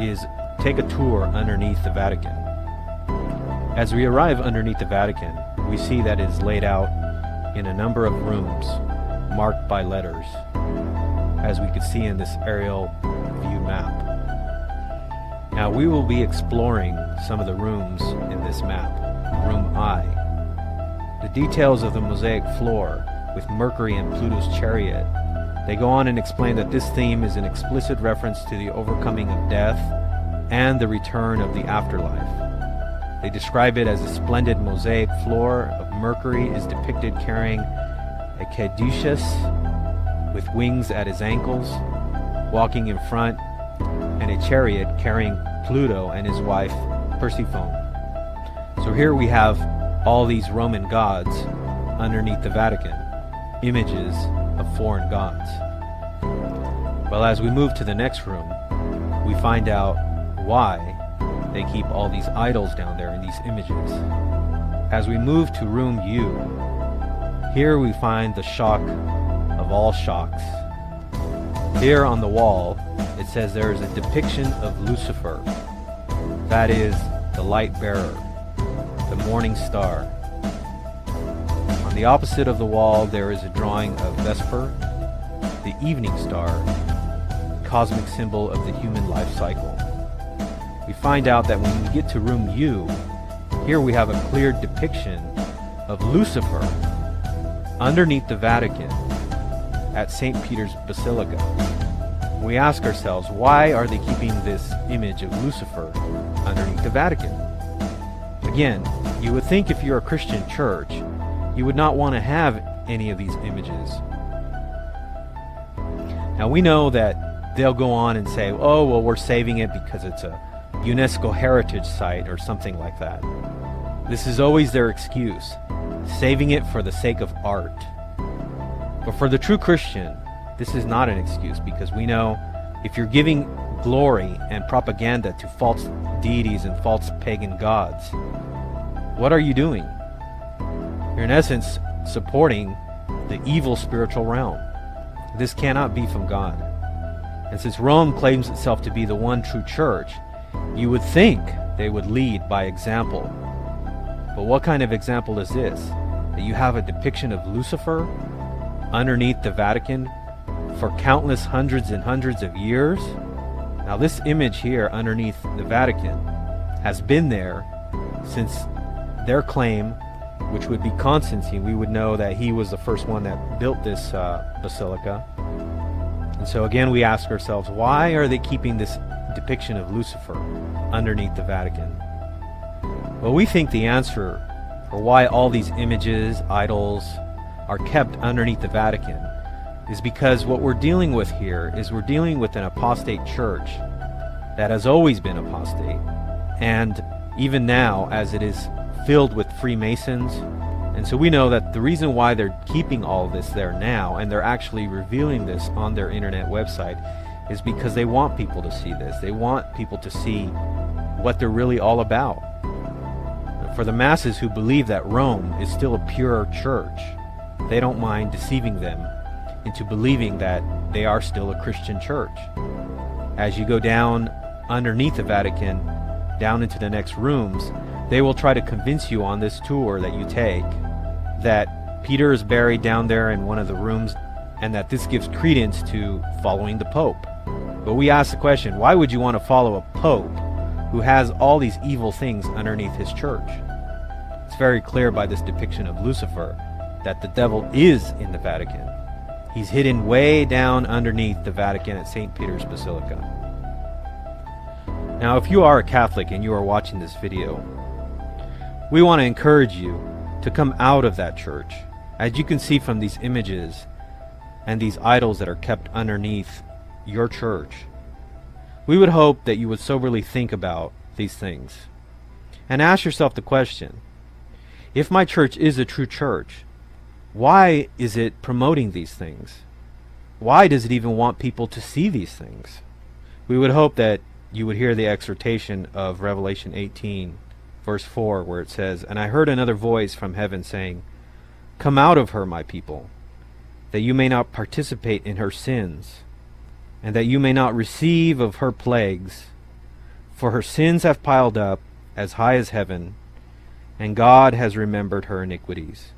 is take a tour underneath the Vatican. As we arrive underneath the Vatican, we see that it is laid out in a number of rooms marked by letters, as we could see in this aerial view map. Now we will be exploring some of the rooms in this map. Room I. The details of the mosaic floor with Mercury and Pluto's chariot. They go on and explain that this theme is an explicit reference to the overcoming of death and the return of the afterlife. They describe it as a splendid mosaic floor of Mercury is depicted carrying a caduceus with wings at his ankles, walking in front, and a chariot carrying Pluto and his wife Persephone. So here we have all these Roman gods underneath the Vatican, images of foreign gods. Well, as we move to the next room, we find out why they keep all these idols down there in these images. As we move to room U, here we find the shock of all shocks. Here on the wall, it says there is a depiction of Lucifer. That is the light bearer, the morning star. On the opposite of the wall, there is a drawing of Vesper, the evening star, cosmic symbol of the human life cycle. We find out that when we get to room U, here we have a clear depiction of Lucifer underneath the Vatican at St. Peter's Basilica. We ask ourselves, why are they keeping this image of Lucifer underneath the Vatican? Again, you would think if you're a Christian church, you would not want to have any of these images. Now we know that they'll go on and say, oh, well, we're saving it because it's a UNESCO heritage site or something like that. This is always their excuse, saving it for the sake of art. But for the true Christian, this is not an excuse, because we know if you're giving glory and propaganda to false deities and false pagan gods, what are you doing? You're in essence supporting the evil spiritual realm. This cannot be from God. And since Rome claims itself to be the one true church, you would think they would lead by example. But what kind of example is this? That you have a depiction of Lucifer underneath the Vatican for countless hundreds and hundreds of years? Now this image here underneath the Vatican has been there since their claim, which would be Constantine. We would know that he was the first one that built this basilica. And so again we ask ourselves, why are they keeping this depiction of Lucifer underneath the Vatican? Well, we think the answer for why all these images, idols, are kept underneath the Vatican is because what we're dealing with here is we're dealing with an apostate church that has always been apostate, and even now as it is filled with Freemasons. And so we know that the reason why they're keeping all of this there now, and they're actually revealing this on their internet website, is because they want people to see this. They want people to see what they're really all about. For the masses who believe that Rome is still a pure church, they don't mind deceiving them into believing that they are still a Christian church. As you go down underneath the Vatican, down into the next rooms, they will try to convince you on this tour that you take that Peter is buried down there in one of the rooms, and that this gives credence to following the Pope. But we ask the question, why would you want to follow a Pope who has all these evil things underneath his church? It's very clear by this depiction of Lucifer that the devil is in the Vatican. He's hidden way down underneath the Vatican at St. Peter's Basilica. Now, if you are a Catholic and you are watching this video, we want to encourage you to come out of that church. As you can see from these images and these idols that are kept underneath your church, we would hope that you would soberly think about these things and ask yourself the question, if my church is a true church, why is it promoting these things? Why does it even want people to see these things? We would hope that you would hear the exhortation of Revelation 18, verse 4, where it says, "And I heard another voice from heaven saying, 'Come out of her, my people, that you may not participate in her sins, and that you may not receive of her plagues, For her sins have piled up as high as heaven, and God has remembered her iniquities.